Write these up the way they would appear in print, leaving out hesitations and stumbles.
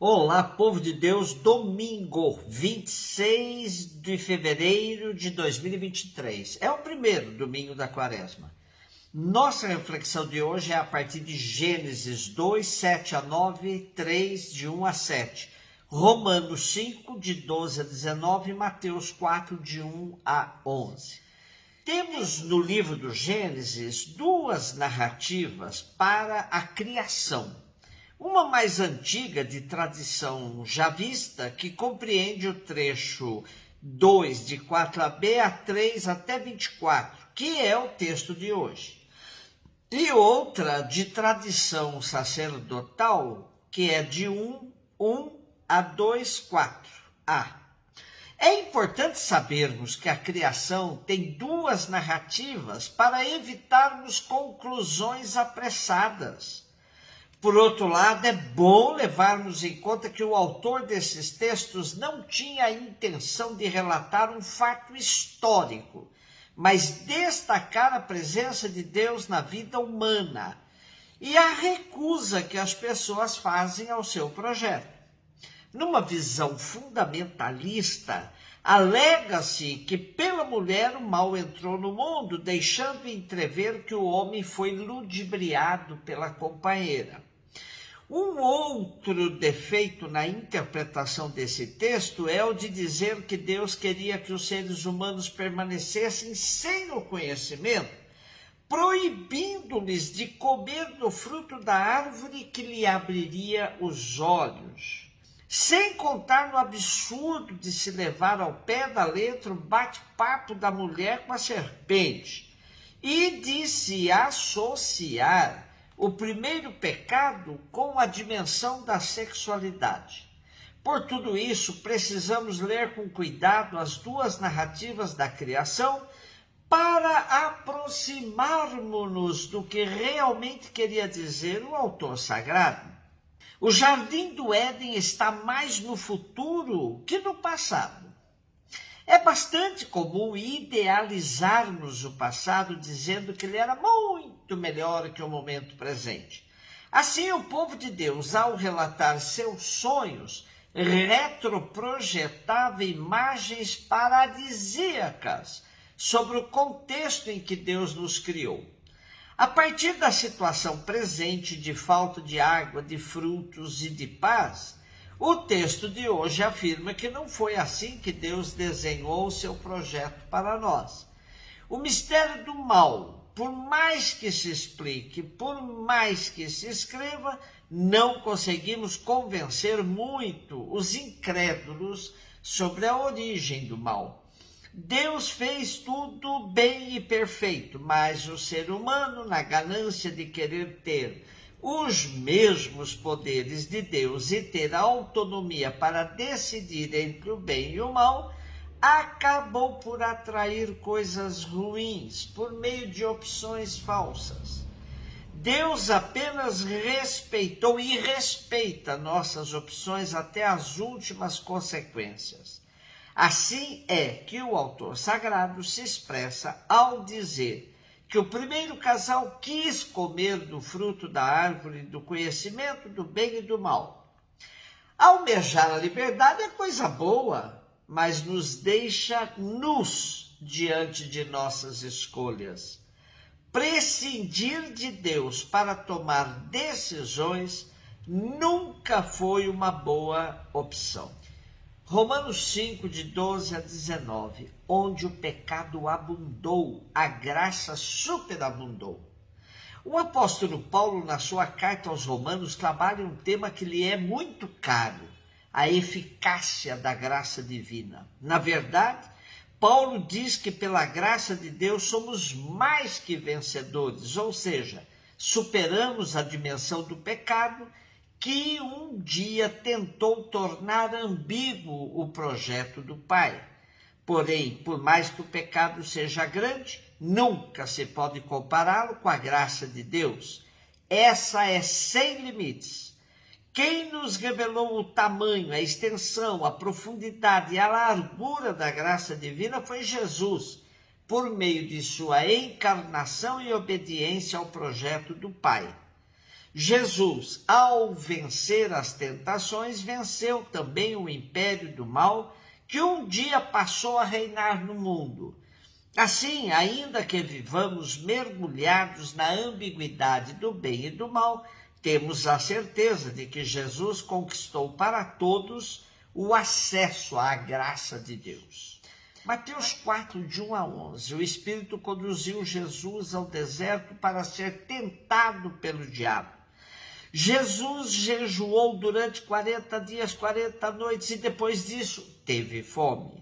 Olá, povo de Deus, domingo 26 de fevereiro de 2023. É o primeiro domingo da quaresma. Nossa reflexão de hoje é a partir de Gênesis 2, 7 a 9, 3, de 1 a 7. Romanos 5, de 12 a 19 e Mateus 4, de 1 a 11. Temos no livro do Gênesis duas narrativas para a criação. Uma mais antiga, de tradição javista, que compreende o trecho 2, de 4b a 3 até 24, que é o texto de hoje. E outra, de tradição sacerdotal, que é de 1 a 2, 4a. É importante sabermos que a criação tem duas narrativas para evitarmos conclusões apressadas. Por outro lado, é bom levarmos em conta que o autor desses textos não tinha a intenção de relatar um fato histórico, mas destacar a presença de Deus na vida humana e a recusa que as pessoas fazem ao seu projeto. Numa visão fundamentalista, alega-se que pela mulher o mal entrou no mundo, deixando entrever que o homem foi ludibriado pela companheira. Um outro defeito na interpretação desse texto é o de dizer que Deus queria que os seres humanos permanecessem sem o conhecimento, proibindo-lhes de comer do fruto da árvore que lhe abriria os olhos. Sem contar no absurdo de se levar ao pé da letra o bate-papo da mulher com a serpente e de se associar o primeiro pecado com a dimensão da sexualidade. Por tudo isso, precisamos ler com cuidado as duas narrativas da criação para aproximarmos-nos do que realmente queria dizer o autor sagrado. O jardim do Éden está mais no futuro que no passado. É bastante comum idealizarmos o passado dizendo que ele era muito melhor que o momento presente. Assim, o povo de Deus, ao relatar seus sonhos, retroprojetava imagens paradisíacas sobre o contexto em que Deus nos criou. A partir da situação presente de falta de água, de frutos e de paz, o texto de hoje afirma que não foi assim que Deus desenhou o seu projeto para nós. O mistério do mal, por mais que se explique, por mais que se escreva, não conseguimos convencer muito os incrédulos sobre a origem do mal. Deus fez tudo bem e perfeito, mas o ser humano, na ganância de querer ter os mesmos poderes de Deus e ter autonomia para decidir entre o bem e o mal, acabou por atrair coisas ruins por meio de opções falsas. Deus apenas respeitou e respeita nossas opções até as últimas consequências. Assim é que o autor sagrado se expressa ao dizer que o primeiro casal quis comer do fruto da árvore do conhecimento do bem e do mal. Almejar a liberdade é coisa boa, mas nos deixa nus diante de nossas escolhas. Prescindir de Deus para tomar decisões nunca foi uma boa opção. Romanos 5, de 12 a 19, onde o pecado abundou, a graça superabundou. O apóstolo Paulo, na sua carta aos Romanos, trabalha um tema que lhe é muito caro, a eficácia da graça divina. Na verdade, Paulo diz que pela graça de Deus somos mais que vencedores, ou seja, superamos a dimensão do pecado que um dia tentou tornar ambíguo o projeto do Pai. Porém, por mais que o pecado seja grande, nunca se pode compará-lo com a graça de Deus. Essa é sem limites. Quem nos revelou o tamanho, a extensão, a profundidade e a largura da graça divina foi Jesus, por meio de sua encarnação e obediência ao projeto do Pai. Jesus, ao vencer as tentações, venceu também o império do mal, que um dia passou a reinar no mundo. Assim, ainda que vivamos mergulhados na ambiguidade do bem e do mal, temos a certeza de que Jesus conquistou para todos o acesso à graça de Deus. Mateus 4, de 1 a 11, o Espírito conduziu Jesus ao deserto para ser tentado pelo diabo. Jesus jejuou durante 40 dias, 40 noites e depois disso teve fome.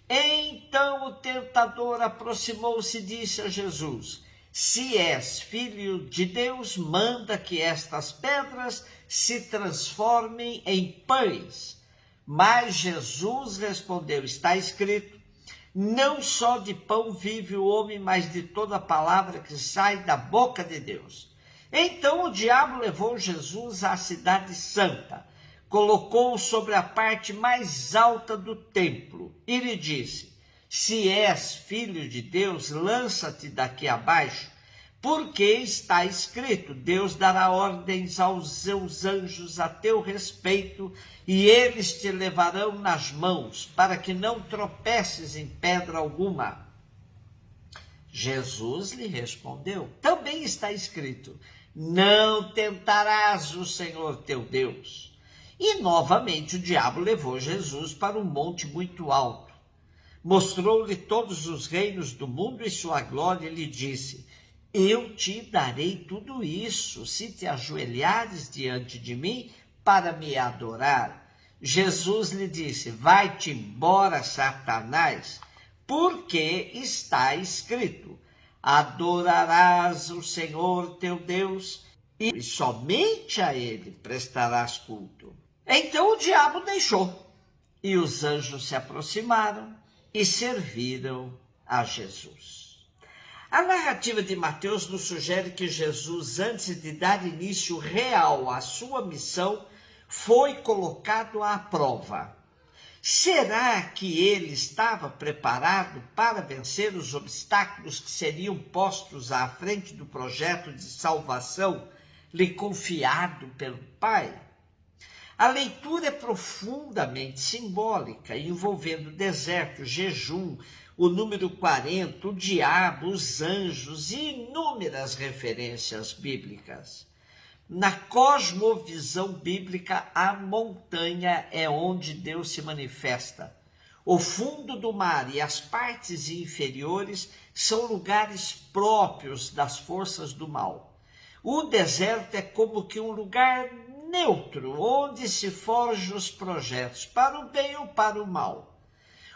Então o tentador aproximou-se e disse a Jesus: se és filho de Deus, manda que estas pedras se transformem em pães. Mas Jesus respondeu: está escrito, não só de pão vive o homem, mas de toda palavra que sai da boca de Deus. Então o diabo levou Jesus à cidade santa, colocou-o sobre a parte mais alta do templo e lhe disse: se és filho de Deus, lança-te daqui abaixo, porque está escrito, Deus dará ordens aos seus anjos a teu respeito, e eles te levarão nas mãos, para que não tropeces em pedra alguma. Jesus lhe respondeu: também está escrito, não tentarás o Senhor teu Deus. E novamente o diabo levou Jesus para um monte muito alto. Mostrou-lhe todos os reinos do mundo e sua glória e lhe disse: eu te darei tudo isso, se te ajoelhares diante de mim para me adorar. Jesus lhe disse: vai-te embora, Satanás, porque está escrito, adorarás o Senhor teu Deus e somente a ele prestarás culto. Então o diabo deixou, e os anjos se aproximaram e serviram a Jesus. A narrativa de Mateus nos sugere que Jesus, antes de dar início real à sua missão, foi colocado à prova. Será que ele estava preparado para vencer os obstáculos que seriam postos à frente do projeto de salvação lhe confiado pelo Pai? A leitura é profundamente simbólica, envolvendo deserto, jejum, o número 40, o diabo, os anjos e inúmeras referências bíblicas. Na cosmovisão bíblica, a montanha é onde Deus se manifesta. O fundo do mar e as partes inferiores são lugares próprios das forças do mal. O deserto é como que um lugar neutro, onde se forjam os projetos, para o bem ou para o mal.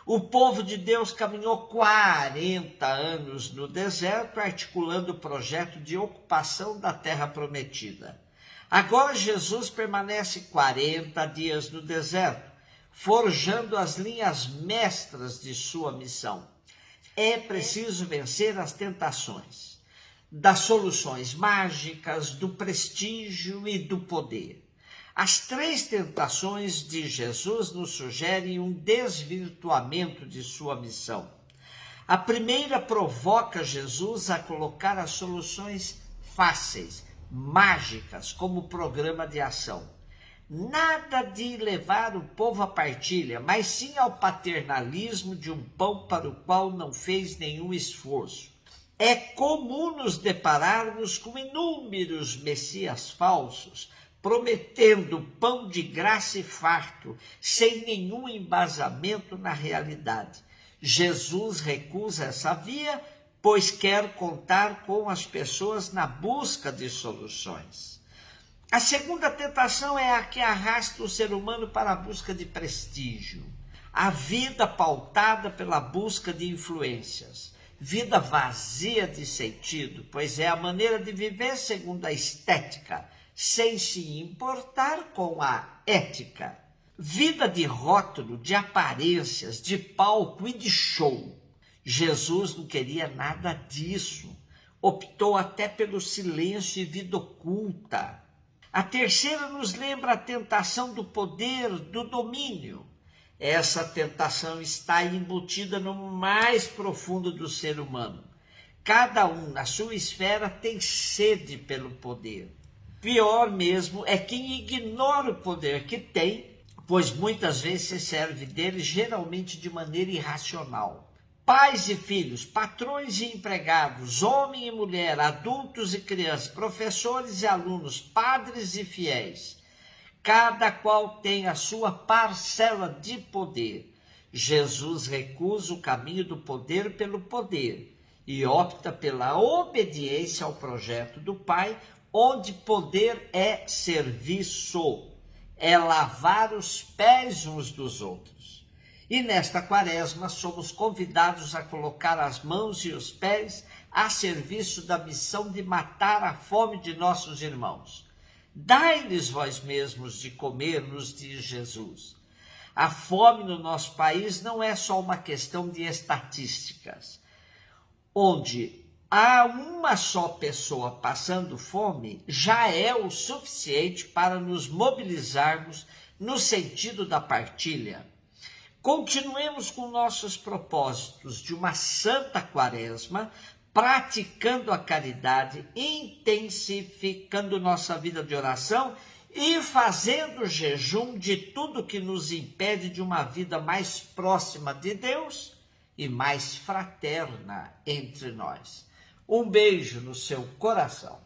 O povo de Deus caminhou 40 anos no deserto, articulando o projeto de ocupação da terra prometida. Agora Jesus permanece 40 dias no deserto, forjando as linhas mestras de sua missão. É preciso vencer as tentações, das soluções mágicas, do prestígio e do poder. As 3 tentações de Jesus nos sugerem um desvirtuamento de sua missão. A primeira provoca Jesus a colocar as soluções fáceis, mágicas, como programa de ação. Nada de levar o povo à partilha, mas sim ao paternalismo de um pão para o qual não fez nenhum esforço. É comum nos depararmos com inúmeros messias falsos, prometendo pão de graça e farto, sem nenhum embasamento na realidade. Jesus recusa essa via, pois quer contar com as pessoas na busca de soluções. A segunda tentação é a que arrasta o ser humano para a busca de prestígio. A vida pautada pela busca de influências. Vida vazia de sentido, pois é a maneira de viver segundo a estética, sem se importar com a ética. Vida de rótulo, de aparências, de palco e de show. Jesus não queria nada disso. Optou até pelo silêncio e vida oculta. A terceira nos lembra a tentação do poder, do domínio. Essa tentação está embutida no mais profundo do ser humano. Cada um, na sua esfera, tem sede pelo poder. Pior mesmo é quem ignora o poder que tem, pois muitas vezes se serve dele geralmente de maneira irracional. Pais e filhos, patrões e empregados, homem e mulher, adultos e crianças, professores e alunos, padres e fiéis, cada qual tem a sua parcela de poder. Jesus recusa o caminho do poder pelo poder e opta pela obediência ao projeto do Pai, onde poder é serviço, é lavar os pés uns dos outros. E nesta quaresma somos convidados a colocar as mãos e os pés a serviço da missão de matar a fome de nossos irmãos. Dai-lhes vós mesmos de comer, nos diz Jesus. A fome no nosso país não é só uma questão de estatísticas, onde há uma só pessoa passando fome já é o suficiente para nos mobilizarmos no sentido da partilha. Continuemos com nossos propósitos de uma santa quaresma, praticando a caridade, intensificando nossa vida de oração e fazendo jejum de tudo que nos impede de uma vida mais próxima de Deus e mais fraterna entre nós. Um beijo no seu coração.